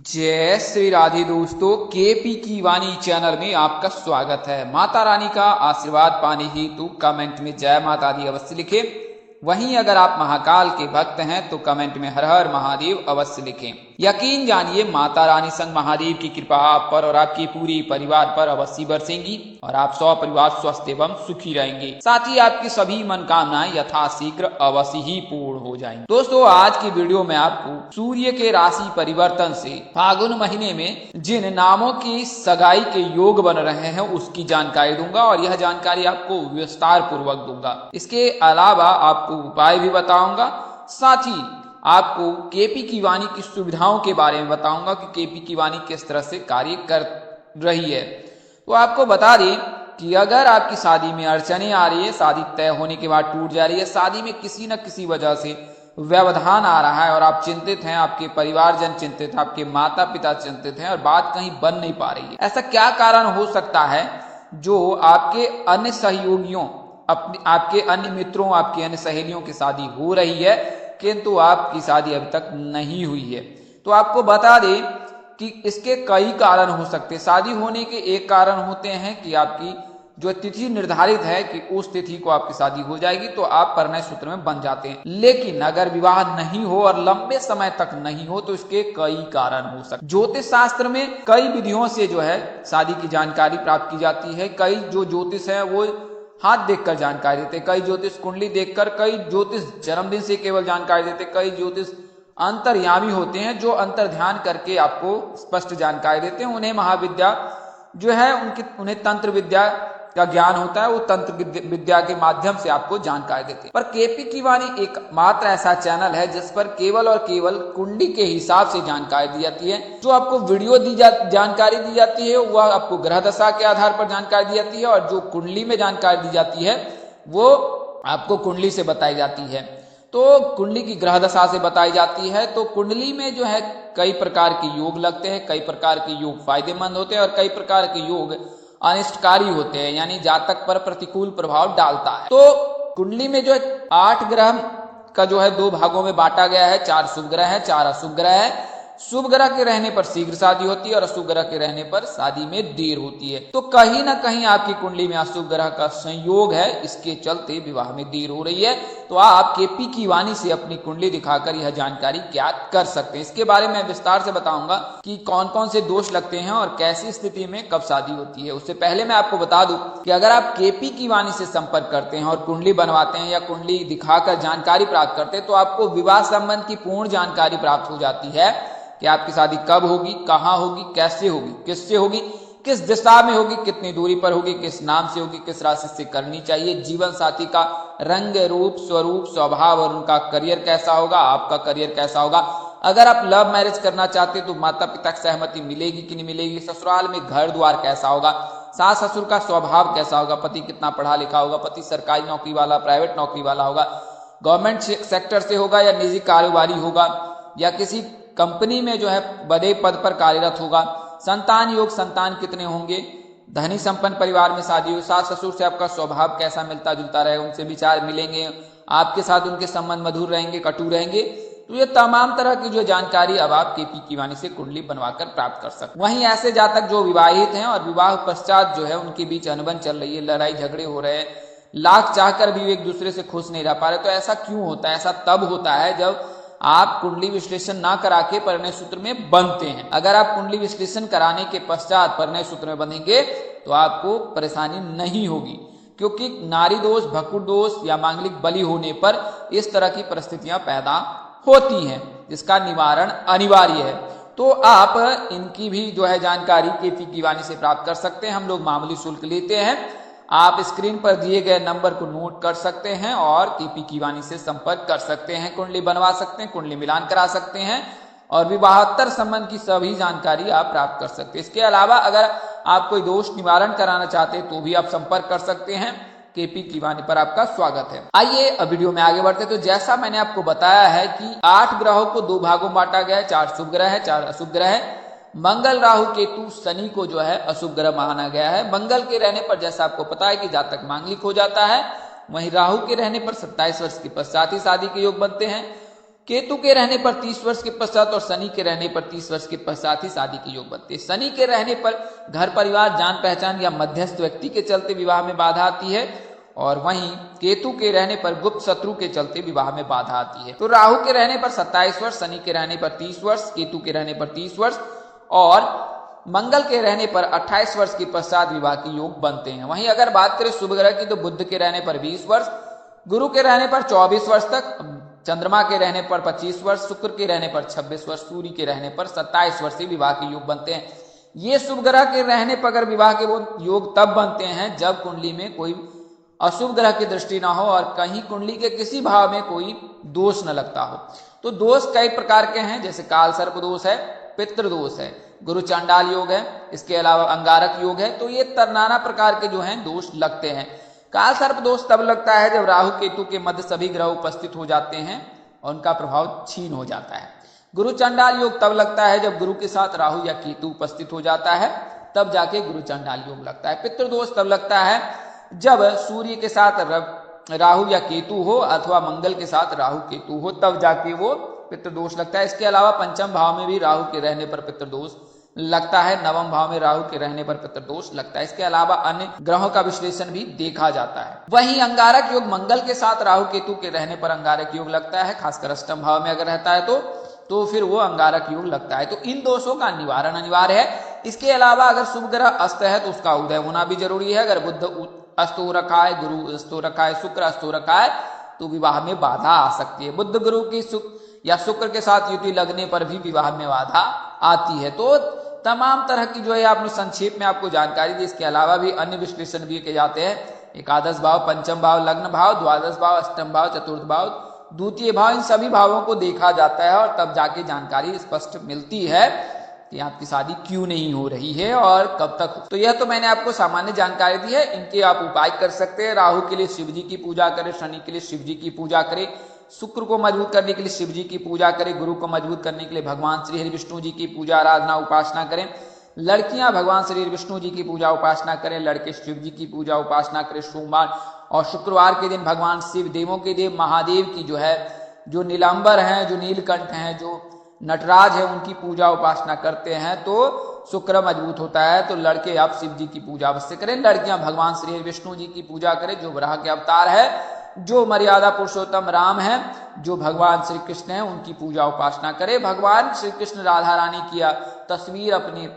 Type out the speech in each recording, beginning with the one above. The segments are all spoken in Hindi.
जय श्री राधे दोस्तों, केपी की वाणी चैनल में आपका स्वागत है। माता रानी का आशीर्वाद पाने हेतु कमेंट में जय माता दी अवश्य लिखें। वहीं अगर आप महाकाल के भक्त हैं तो कमेंट में हर हर महादेव अवश्य लिखें। यकीन जानिए माता रानी संग महादेव की कृपा आप पर और आपकी पूरी परिवार पर अवश्य बरसेंगी और आप सौ परिवार स्वस्थ एवं सुखी रहेंगे। साथ ही आपकी सभी मनोकामनाएं यथाशीघ्र अवश्य ही पूर्ण हो जाएंगी। दोस्तों, आज की वीडियो में आपको सूर्य के राशि परिवर्तन से फागुन महीने में जिन नामों की सगाई के योग बन रहे हैं उसकी जानकारी दूंगा और यह जानकारी आपको विस्तार पूर्वक दूंगा। इसके अलावा आपको उपाय भी बताऊंगा। साथ ही आपको केपी की वाणी की सुविधाओं के बारे में बताऊंगा कि केपी की वाणी किस तरह से कार्य कर रही है। तो आपको बता दें कि अगर आपकी शादी में अड़चने आ रही है, शादी तय होने के बाद टूट जा रही है, शादी में किसी न किसी वजह से व्यवधान आ रहा है और आप चिंतित हैं, आपके परिवारजन चिंतित है, आपके माता पिता चिंतित हैं और बात कहीं बन नहीं पा रही है, ऐसा क्या कारण हो सकता है जो आपके अन्य सहयोगियों, आपके अन्य मित्रों, आपकी अन्य सहेलियों की शादी हो रही है किंतु आपकी शादी अभी तक नहीं हुई है। तो आपको बता दें कि इसके कई कारण हो सकते हैं। शादी होने के एक कारण होते हैं कि आपकी जो तिथि निर्धारित है कि उस तिथि को आपकी शादी हो जाएगी तो आप परिणय सूत्र में बन जाते हैं। लेकिन अगर विवाह नहीं हो और लंबे समय तक नहीं हो तो इसके कई कारण हो सकते। ज्योतिष शास्त्र में कई विधियों से जो है शादी की जानकारी प्राप्त की जाती है। कई जो ज्योतिष है वो हाथ देखकर जानकारी देते, कई ज्योतिष कुंडली देखकर, कई ज्योतिष जन्मदिन से केवल जानकारी देते, कई ज्योतिष अंतर्यामी होते हैं जो अंतर ध्यान करके आपको स्पष्ट जानकारी देते हैं। उन्हें महाविद्या जो है उन्हें तंत्र विद्या का ज्ञान होता है, वो तंत्र विद्या के माध्यम से आपको जानकारी देते हैं। पर केपी की वाणी एकमात्र ऐसा चैनल है जिस पर केवल और केवल कुंडली के हिसाब से जानकारी दी जाती है। जो आपको वीडियो जानकारी दी जाती है वह आपको ग्रह दशा के आधार पर जानकारी दी जाती है और जो कुंडली में जानकारी दी जाती है वो आपको कुंडली से बताई जाती है। तो कुंडली की ग्रह दशा से बताई जाती है। तो कुंडली में जो है कई प्रकार के योग लगते हैं, कई प्रकार के योग फायदेमंद होते हैं और कई प्रकार के योग अनिष्टकारी होते हैं, यानी जातक पर प्रतिकूल प्रभाव डालता है। तो कुंडली में जो 8 ग्रह का जो है 2 भागों में बांटा गया है। 4 शुभ ग्रह है, 4 अशुभ ग्रह है। शुभ ग्रह के रहने पर शीघ्र शादी होती है और अशुभ ग्रह के रहने पर शादी में देर होती है। तो कहीं ना कहीं आपकी कुंडली में अशुभ ग्रह का संयोग है, इसके चलते विवाह में देर हो रही है। तो आप केपी की वाणी से अपनी कुंडली दिखाकर यह जानकारी ज्ञात कर सकते हैं। इसके बारे में विस्तार से बताऊंगा कि कौन कौन से दोष लगते हैं और कैसी स्थिति में कब शादी होती है। उससे पहले मैं आपको बता दूं कि अगर आप केपी की वाणी से संपर्क करते हैं और कुंडली बनवाते हैं या कुंडली दिखाकर जानकारी प्राप्त करते हैं तो आपको विवाह संबंध की पूर्ण जानकारी प्राप्त हो जाती है कि आपकी शादी कब होगी, कहाँ होगी, कैसे होगी, किससे होगी, किस दिशा में होगी, कितनी दूरी पर होगी, किस नाम से होगी, किस राशि से करनी चाहिए, जीवन साथी का रंग रूप स्वरूप स्वभाव और उनका करियर कैसा होगा, आपका करियर कैसा होगा। अगर आप लव मैरिज करना चाहते तो माता पिता की सहमति मिलेगी कि नहीं मिलेगी, ससुराल में घर द्वार कैसा होगा, सास ससुर का स्वभाव कैसा होगा, पति कितना पढ़ा लिखा होगा, पति सरकारी नौकरी वाला, प्राइवेट नौकरी वाला होगा, गवर्नमेंट सेक्टर से होगा या निजी कारोबारी होगा या किसी कंपनी में जो है बड़े पद पर कार्यरत होगा, संतान योग, संतान कितने होंगे, धनी संपन्न परिवार में शादी हो, सास ससुर से आपका स्वभाव कैसा मिलता जुलता रहे, उनसे विचार मिलेंगे, आपके साथ उनके संबंध मधुर रहेंगे, कटु रहेंगे। तो ये तमाम तरह की जो जानकारी अब आप केपी की वाणी से कुंडली बनवाकर प्राप्त कर सकते। वहीं ऐसे जातक जो विवाहित हैं और विवाह पश्चात जो है उनके बीच अनबन चल रही है, लड़ाई झगड़े हो रहे हैं, लाख चाहकर भी एक दूसरे से खुश नहीं रह पा रहे, तो ऐसा क्यों होता है? ऐसा तब होता है जब आप कुंडली विश्लेषण ना करा के परिणय सूत्र में बंधते हैं। अगर आप कुंडली विश्लेषण कराने के पश्चात परिणय सूत्र में बंधेंगे तो आपको परेशानी नहीं होगी, क्योंकि नारी दोष, भकुर दोष या मांगलिक बलि होने पर इस तरह की परिस्थितियां पैदा होती हैं, जिसका निवारण अनिवार्य है। तो आप इनकी भी जो है जानकारी केपी की वाणी से प्राप्त कर सकते हैं। हम लोग मामूली शुल्क लेते हैं। आप स्क्रीन पर दिए गए नंबर को नोट कर सकते हैं और केपी की वाणी से संपर्क कर सकते हैं, कुंडली बनवा सकते हैं, कुंडली मिलान करा सकते हैं और विवाहोत्तर संबंध की सभी जानकारी आप प्राप्त कर सकते हैं। इसके अलावा अगर आप कोई दोष निवारण कराना चाहते हैं तो भी आप संपर्क कर सकते हैं। केपी की वाणी पर आपका स्वागत है। आइए अब वीडियो में आगे बढ़ते। तो जैसा मैंने आपको बताया है कि 8 ग्रहों को 2 भागों में बांटा गया है। 4 शुभ ग्रह है, 4 अशुभ ग्रह है। मंगल, राहु, केतु, शनि को जो है अशुभ ग्रह माना गया है। मंगल के रहने पर जैसा आपको पता है कि जातक मांगलिक हो जाता है। वहीं राहु के रहने पर 27 वर्ष के पश्चात ही शादी के योग बनते हैं। केतु के रहने पर 30 वर्ष के पश्चात और शनि के रहने पर 30 वर्ष के पश्चात ही शादी के योग बनते हैं। शनि के रहने पर घर परिवार, जान पहचान या मध्यस्थ व्यक्ति के चलते विवाह में बाधा आती है, और वहीं केतु के रहने पर गुप्त शत्रु के चलते विवाह में बाधा आती है। तो राहु के रहने पर 27 वर्ष, शनि के रहने पर 30 वर्ष, केतु के रहने पर 30 वर्ष और मंगल के रहने पर 28 वर्ष के पश्चात विवाह के योग बनते हैं। वहीं अगर बात करें शुभ ग्रह की, तो बुध के रहने पर 20 वर्ष, गुरु के रहने पर 24 वर्ष तक, चंद्रमा के रहने पर 25 वर्ष, शुक्र के रहने पर 26 वर्ष, सूर्य के रहने पर 27 वर्ष से विवाह के योग बनते हैं। ये शुभ ग्रह के रहने पर अगर विवाह के योग तब बनते हैं जब कुंडली में कोई अशुभ ग्रह की दृष्टि ना हो और कहीं कुंडली के किसी भाव में कोई दोष न लगता हो। तो दोष कई प्रकार के हैं, जैसे काल सर्प दोष है, पितृ दोष है, गुरु चांडाल योग है, इसके अलावा अंगारक योग है। तो ये नाना प्रकार के जो हैं दोष लगते हैं। काल सर्प दोष तब लगता है जब राहु केतु के मध्य सभी ग्रह उपस्थित हो जाते हैं और उनका प्रभाव छीन हो जाता है। गुरु चांडाल योग तब लगता है जब गुरु के साथ राहु या केतु उपस्थित हो जाता है, तब जाके गुरु चांडाल योग लगता है। पितृ दोष तब लगता है जब सूर्य के साथ राहु या केतु हो अथवा मंगल के साथ राहु केतु हो, तब जाके वो पितृ दोष लगता है। इसके अलावा पंचम भाव में भी राहु के रहने पर पितृ दोष लगता है, नवम भाव में राहु के रहने पर पितृ दोष लगता है। इसके अलावा अन्य ग्रहों का विश्लेषण भी देखा जाता है। वहीं अंगारक योग मंगल के साथ राहु केतु के रहने पर अंगारक योग लगता है, खासकर अष्टम भाव में अगर रहता है तो फिर वो अंगारक योग लगता है। तो इन दोषों का निवारण अनिवार्य है। इसके अलावा अगर शुभ ग्रह अस्त है तो उसका उदय होना भी जरूरी है। अगर बुध अस्त हो रखा है, गुरु अस्त हो रखा है, शुक्र अस्त हो रखा है, तो विवाह में बाधा आ सकती है। बुध गुरु की या शुक्र के साथ युति लगने पर भी विवाह में बाधा आती है। तो तमाम तरह की जो है आपने संक्षेप में आपको जानकारी दी। इसके अलावा भी अन्य विश्लेषण भी किए जाते हैं। एकादश भाव, पंचम भाव, लग्न भाव, द्वादश भाव, अष्टम भाव, चतुर्थ भाव, द्वितीय भाव, इन सभी भावों को देखा जाता है और तब जाके जानकारी स्पष्ट मिलती है कि आपकी शादी क्यों नहीं हो रही है और कब तक। तो यह तो मैंने आपको सामान्य जानकारी दी है। इनके आप उपाय कर सकते हैं। राहु के लिए शिव जी की पूजा करें, शनि के लिए शिव जी की पूजा करें, शुक्र को मजबूत करने के लिए शिव जी की पूजा करें, गुरु को मजबूत करने के लिए भगवान श्री हरि विष्णु जी की पूजा आराधना उपासना करें। लड़कियां भगवान श्री हरि विष्णु जी की पूजा उपासना करें, लड़के शिव जी की पूजा उपासना करें। सोमवार और शुक्रवार के दिन भगवान शिव, देवों के देव महादेव की जो है, जो नीलांबर हैं, जो नीलकंठ हैं, जो नटराज है, उनकी पूजा उपासना करते हैं तो शुक्र मजबूत होता है। तो लड़के आप शिव जी की पूजा अवश्य करें, लड़कियां भगवान श्री हरि विष्णु जी की पूजा करें, जो वराह के अवतार है, जो मर्यादा पुरुषोत्तम राम हैं, जो भगवान श्री कृष्ण हैं, उनकी पूजा उपासना करें। भगवान श्री कृष्ण राधा रानी की तस्वीर अपनी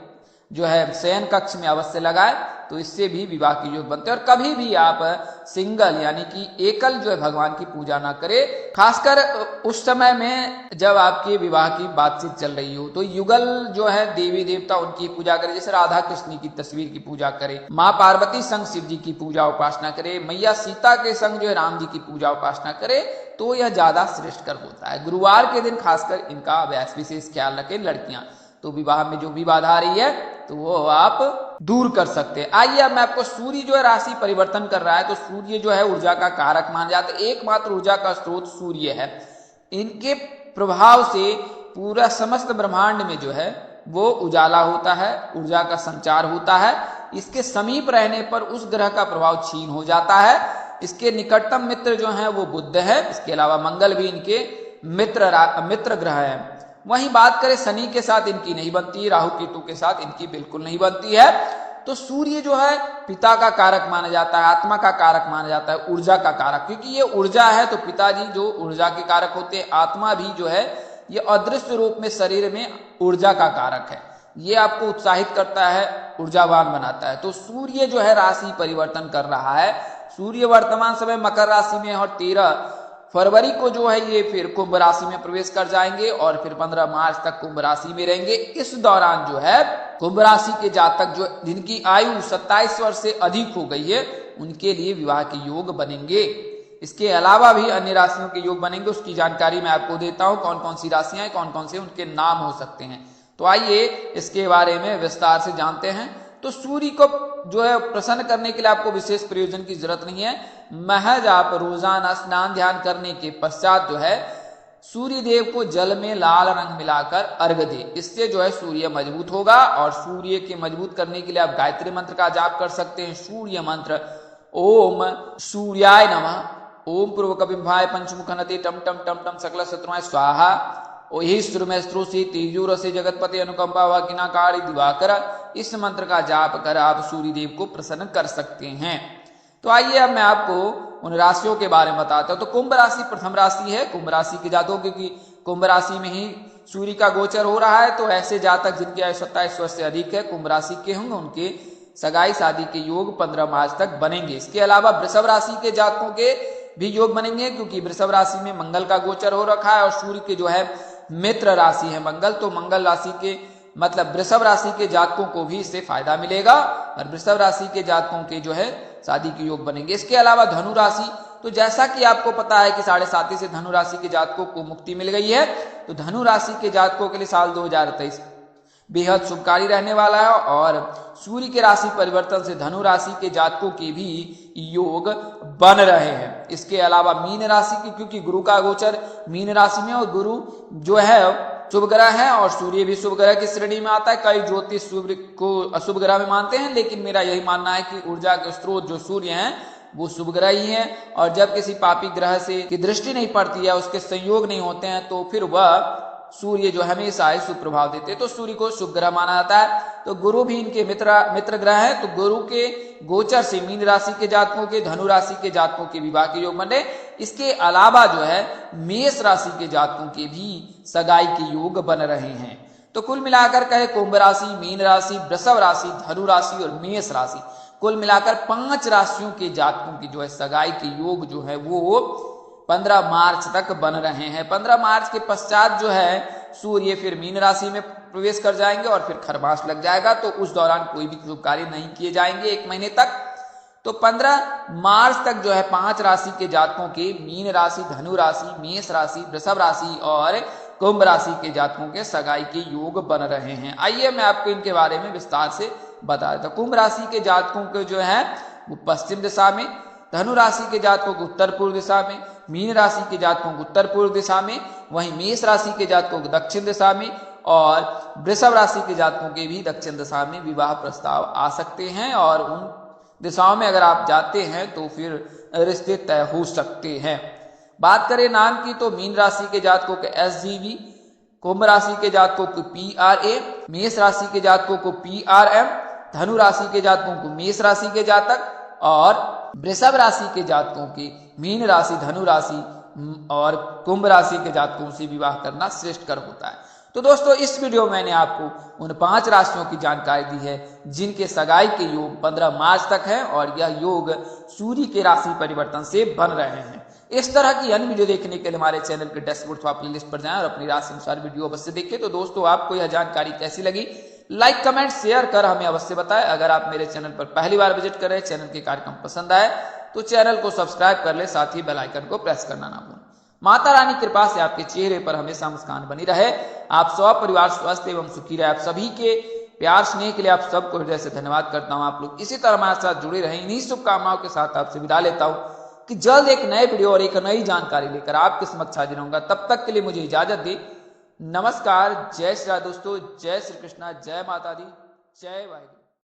जो है शयन कक्ष में अवश्य लगाए, तो इससे भी विवाह के योग बनते हैं। और कभी भी आप सिंगल यानी कि एकल जो है भगवान की पूजा ना करें, खासकर उस समय में जब आपके विवाह की बातचीत चल रही हो। तो युगल जो है देवी देवता, उनकी पूजा करें, जैसे राधा कृष्ण की तस्वीर की पूजा करें, माँ पार्वती संग शिव जी की पूजा उपासना करें, मैया सीता के संग जो है राम जी की पूजा उपासना करें, तो यह ज्यादा श्रेष्ठकर होता है। गुरुवार के दिन खासकर इनका विशेष ख्याल रखें। लड़कियां तो विवाह में जो भी बाधा आ रही है तो वो आप दूर कर सकते हैं। आइए अब मैं आपको, सूर्य जो है राशि परिवर्तन कर रहा है, तो सूर्य जो है ऊर्जा का कारक मान जाते हैं। एकमात्र ऊर्जा का स्रोत सूर्य है। इनके प्रभाव से पूरा समस्त ब्रह्मांड में जो है वो उजाला होता है, ऊर्जा का संचार होता है। इसके समीप रहने पर उस ग्रह का प्रभाव छीन हो जाता है। इसके निकटतम मित्र जो है वो बुध है। इसके अलावा मंगल भी इनके मित्र ग्रह है। वहीं बात करें शनि के साथ इनकी नहीं बनती, राहु केतु के साथ इनकी बिल्कुल नहीं बनती है। तो सूर्य जो है पिता का कारक माना जाता है, आत्मा का कारक माना जाता है, ऊर्जा का कारक, क्योंकि ये ऊर्जा है। तो पिताजी जो ऊर्जा के कारक होते हैं, आत्मा भी जो है ये अदृश्य रूप में शरीर में ऊर्जा का कारक है। ये आपको उत्साहित करता है, ऊर्जावान बनाता है। तो सूर्य जो है राशि परिवर्तन कर रहा है। सूर्य वर्तमान समय मकर राशि में और 13 फरवरी को जो है ये फिर कुंभ राशि में प्रवेश कर जाएंगे और फिर 15 मार्च तक कुंभ राशि में रहेंगे। इस दौरान जो है कुंभ राशि के जातक जो जिनकी आयु 27 वर्ष से अधिक हो गई है, उनके लिए विवाह के योग बनेंगे। इसके अलावा भी अन्य राशियों के योग बनेंगे, उसकी जानकारी मैं आपको देता हूं। कौन कौन सी राशियां, कौन कौन से उनके नाम हो सकते हैं, तो आइए इसके बारे में विस्तार से जानते हैं। तो सूर्य को जो है प्रसन्न करने के लिए आपको विशेष प्रयोजन की जरूरत नहीं है। महज आप रोजाना स्नान ध्यान करने के पश्चात जो है सूर्य देव को जल में लाल रंग मिलाकर अर्घ्य दे। इससे जो है सूर्य मजबूत होगा। और सूर्य के मजबूत करने के लिए आप गायत्री मंत्र का जाप कर सकते हैं। सूर्य मंत्र ओम सूर्याय नमः, ओम पूर्व कपिम्भाय पंचमुख नति टम टम टम टम सकल शत्रुआय स्वाहा, ओहि सुरमय स्त्रोसी तेजूर से जगतपति अनुकंपा वाकिना काली दिवाकर, इस मंत्र का जाप कर आप सूर्य देव को प्रसन्न कर सकते हैं। तो आइए अब मैं आपको उन राशियों के बारे में बताता हूं। तो कुंभ राशि प्रथम राशि है कुंभ राशि के जातकों, क्योंकि कुंभ राशि में ही सूर्य का गोचर हो रहा है, तो ऐसे जातक जिनकी आयु 27 वर्ष से अधिक है कुंभ राशि के होंगे, उनके सगाई शादी के योग 15 मार्च तक बनेंगे। इसके अलावा वृषभ राशि के जातकों के भी योग बनेंगे, क्योंकि वृषभ राशि में मंगल का गोचर हो रखा है और सूर्य के जो है मित्र राशि है मंगल, तो मंगल राशि के मतलब वृषभ राशि के जातकों को भी इससे फायदा मिलेगा और वृषभ राशि के जातकों के जो है शादी के योग बनेंगे। इसके अलावा धनु राशि, तो जैसा कि आपको पता है कि 7.5 से धनु राशि के जातकों को मुक्ति मिल गई है, तो धनु राशि के जातकों के लिए साल 2023 बेहद शुभकारी रहने वाला है और सूर्य के राशि परिवर्तन से धनु राशि के जातकों के भी योग बन रहे हैं। इसके अलावा मीन राशि की, क्योंकि गुरु का गोचर मीन राशि में और गुरु जो है शुभ ग्रह है और सूर्य भी शुभ ग्रह की श्रेणी में आता है। कई ज्योतिष सूर्य को अशुभ ग्रह में मानते हैं, लेकिन मेरा यही मानना है कि ऊर्जा के स्रोत जो सूर्य हैं वो शुभ ग्रह ही है और जब किसी पापी ग्रह से की दृष्टि नहीं पड़ती है, उसके संयोग नहीं होते हैं, तो फिर वह सूर्य जो हमेशा ही शुभ प्रभाव देते हैं, तो सूर्य को शुभ ग्रह माना जाता है। तो गुरु भी इनके मित्र ग्रह है, तो गुरु के गोचर से मीन राशि के जातकों के, धनु राशि के जातकों के विवाह के योग बने। इसके अलावा जो है मेष राशि के जातकों के भी सगाई के योग बन रहे हैं। तो कुल मिलाकर कहे कुंभ राशि, मीन राशि, वृषभ राशि, धनु राशि और मेष राशि, कुल मिलाकर 5 राशियों के जातकों की जो है सगाई के योग जो है वो 15 मार्च तक बन रहे हैं। 15 मार्च के पश्चात जो है सूर्य फिर मीन राशि में प्रवेश कर जाएंगे और फिर खरमास लग जाएगा, तो उस दौरान कोई भी शुभ कार्य नहीं किए जाएंगे 1 महीने तक। तो 15 मार्च तक जो है 5 राशि के जातकों के मीन राशि, धनु राशि, मेष राशि, वृषभ राशि और कुंभ राशि के जातकों के सगाई के योग बन रहे हैं। आइए मैं आपको इनके बारे में विस्तार से बता देता हूं। कुंभ राशि के जातकों के जो है वो पश्चिम दिशा में, धनु राशि के जातकों को उत्तर पूर्व दिशा में, मीन राशि के जातकों को उत्तर पूर्व दिशा में, वहीं मेष राशि के जातकों को दक्षिण दिशा में और वृषभ राशि के जातकों के भी दक्षिण दिशा में विवाह प्रस्ताव आ सकते हैं और उन दिशाओं में अगर आप जाते हैं तो फिर रिश्ते तय हो सकते हैं। बात करें नाम की, तो मीन राशि के जातकों के SGV, कुंभ राशि के जातकों को PRA, मेष राशि के जातकों को PRM, धनु राशि के जातकों को मेष राशि के जातक और वृषभ राशि के जातकों की मीन राशि, धनु राशि और कुंभ राशि के जातकों से विवाह करना श्रेष्ठकर होता है। तो दोस्तों इस वीडियो में मैंने आपको उन 5 राशियों की जानकारी दी है जिनके सगाई के योग 15 मार्च तक है और यह योग सूर्य के राशि परिवर्तन से बन रहे हैं। इस तरह की अन्य वीडियो देखने के लिए हमारे चैनल के डैशबोर्ड प्ले लिस्ट पर जाएं और अपनी राशि अनुसार वीडियो अवश्य देखें। तो दोस्तों आपको यह जानकारी कैसी लगी, लाइक कमेंट शेयर कर हमें अवश्य बताएं। अगर आप मेरे चैनल पर पहली बार विजिट कर रहे हैं, चैनल के कार्यक्रम पसंद आए तो चैनल को सब्सक्राइब कर ले, साथ ही बेल आइकन को प्रेस करना ना भूलें। माता रानी कृपा से आपके चेहरे पर हमेशा मुस्कान बनी रहे, आप सब परिवार स्वस्थ एवं सुखी रहे। आप सभी के प्यार स्नेह के लिए आप सबको हृदय से धन्यवाद करता हूं। आप लोग इसी तरह हमारे साथ जुड़े रहे। इन्हीं शुभकामनाओं के साथ आपसे विदा लेता हूं कि जल्द एक नए वीडियो और एक नई जानकारी लेकर आपके समक्ष हाजिर होऊंगा। तब तक के लिए मुझे इजाजत दी। नमस्कार, जय श्री राम दोस्तों, जय श्री कृष्णा, जय माता दी, जय वाहिगुरु।